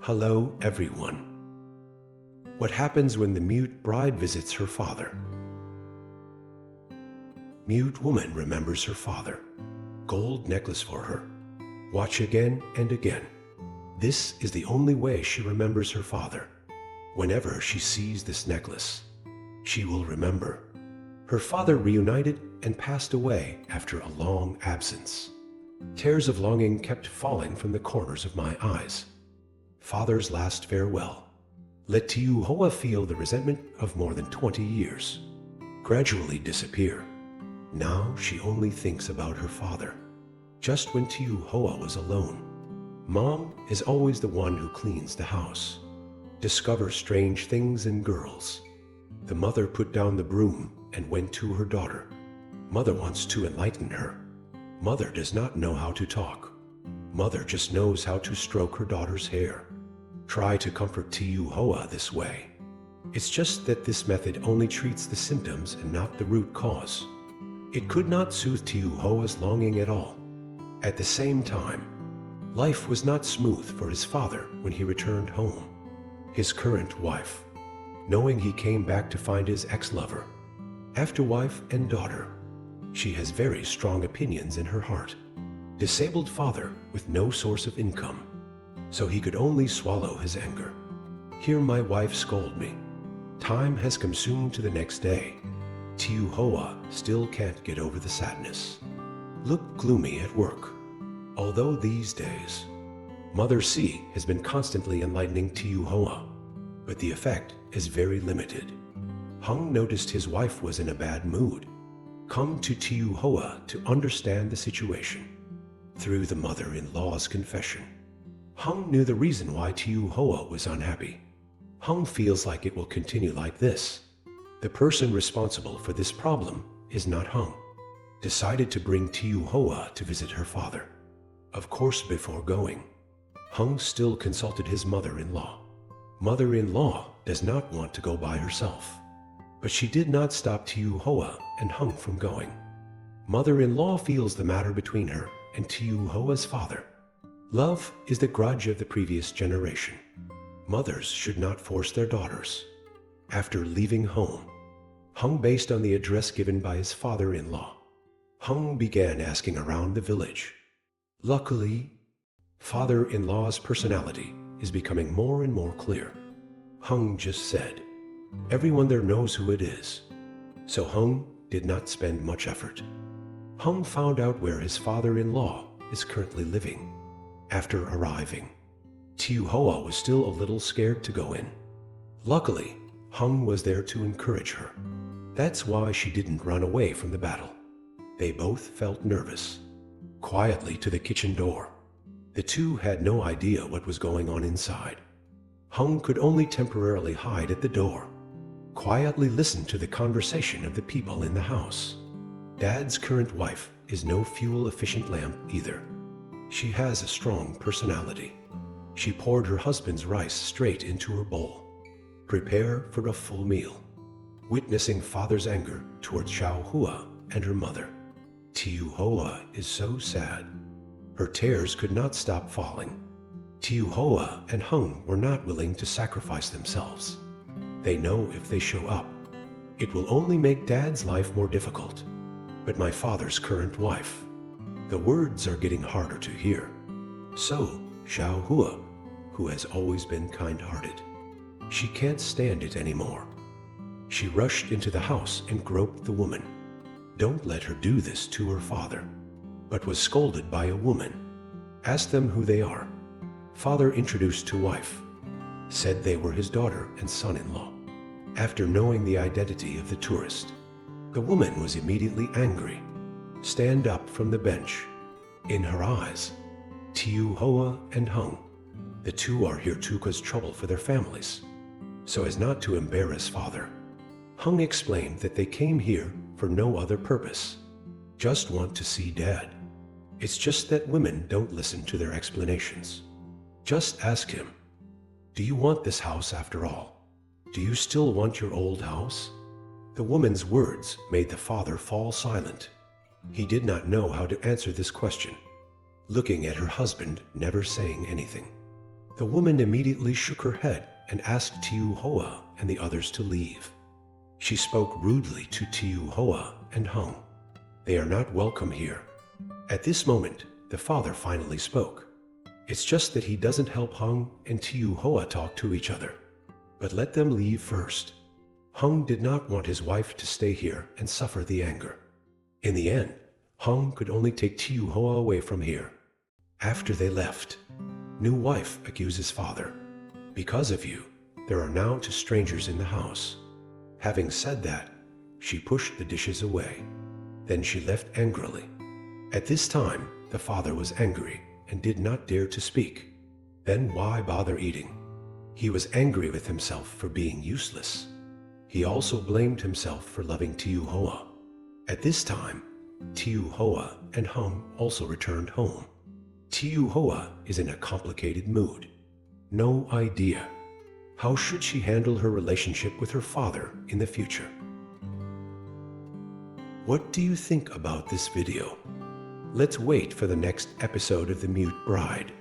Hello, everyone. What happens when the mute bride visits her father? Mute woman remembers her father. Gold necklace for her. Watch again and again. This is the only way she remembers her father. Whenever she sees this necklace, she will remember. Her father reunited and passed away after a long absence. Tears of longing kept falling from the corners of my eyes. Father's last farewell. Lytieuma feel the resentment of more than 20 years gradually disappear. Now she only thinks about her father. Just when Lytieuma was alone. Mom is always the one who cleans the house. Discover strange things in girls. The mother put down the broom and went to her daughter. Mother wants to enlighten her. Mother does not know how to talk. Mother just knows how to stroke her daughter's hair. Try to comfort Lytieuma this way. It's just that this method only treats the symptoms and not the root cause. It could not soothe Lytieuma's longing at all. At the same time, life was not smooth for his father when he returned home. His current wife, knowing he came back to find his ex-lover. After wife and daughter, she has very strong opinions in her heart. Disabled father with no source of income, so he could only swallow his anger. Hear my wife scold me. Time has come soon to the next day. Lytieuma still can't get over the sadness. Look gloomy at work. Although these days, Mother C has been constantly enlightening Lytieuma, but the effect is very limited. Hung noticed his wife was in a bad mood. Come to Lytieuma to understand the situation. Through the mother-in-law's confession, Hung knew the reason why Lytieuma was unhappy. Hung feels like it will continue like this. The person responsible for this problem is not Hung. Decided to bring Lytieuma to visit her father. Of course, before going, Hung still consulted his mother-in-law. Mother-in-law does not want to go by herself, but she did not stop Lytieuma and Hung from going. Mother-in-law feels the matter between her and Lytieuma's father. Love is the grudge of the previous generation. Mothers should not force their daughters. After leaving home, Hung based on the address given by his father-in-law. Hung began asking around the village. Luckily, father-in-law's personality is becoming more and more clear. Hung just said, everyone there knows who it is. So Hung did not spend much effort. Hung found out where his father-in-law is currently living. After arriving, Lytieuma was still a little scared to go in. Luckily, Hung was there to encourage her. That's why she didn't run away from the battle. They both felt nervous. Quietly to the kitchen door. The two had no idea what was going on inside. Hung could only temporarily hide at the door. Quietly listen to the conversation of the people in the house. Dad's current wife is no fuel-efficient lamp either. She has a strong personality. She poured her husband's rice straight into her bowl. Prepare for a full meal. Witnessing father's anger towards Xiaohua and her mother. Lytieuma is so sad. Her tears could not stop falling. Lytieuma and Hung were not willing to sacrifice themselves. They know if they show up, it will only make Dad's life more difficult. But my father's current wife, the words are getting harder to hear. So, Xiaohua, who has always been kind-hearted, she can't stand it anymore. She rushed into the house and groped the woman. Don't let her do this to her father, but was scolded by a woman. Asked them who they are. Father introduced to wife. Said they were his daughter and son-in-law. After knowing the identity of the tourist, the woman was immediately angry. Stand up from the bench. In her eyes, Lytieuma and Hung, the two are here to cause trouble for their families, so as not to embarrass father. Hung explained that they came here for no other purpose. Just want to see Dad. It's just that women don't listen to their explanations. Just ask him, do you want this house after all? Do you still want your old house? The woman's words made the father fall silent. He did not know how to answer this question. Looking at her husband, never saying anything. The woman immediately shook her head and asked Tiuhoa and the others to leave. She spoke rudely to Tiuhoa and Hung. They are not welcome here. At this moment, the father finally spoke. It's just that he doesn't help Hung and Tiuhoa talk to each other. But let them leave first. Hung did not want his wife to stay here and suffer the anger. In the end, Hung could only take Tiuhoa away from here. After they left, new wife accuses father. Because of you, there are now 2 strangers in the house. Having said that, she pushed the dishes away. Then she left angrily. At this time, the father was angry and did not dare to speak. Then why bother eating? He was angry with himself for being useless. He also blamed himself for loving Tiuhoa. At this time, Tiuhoa and Hung also returned home. Tiuhoa is in a complicated mood. No idea. How should she handle her relationship with her father in the future? What do you think about this video? Let's wait for the next episode of The Mute Bride.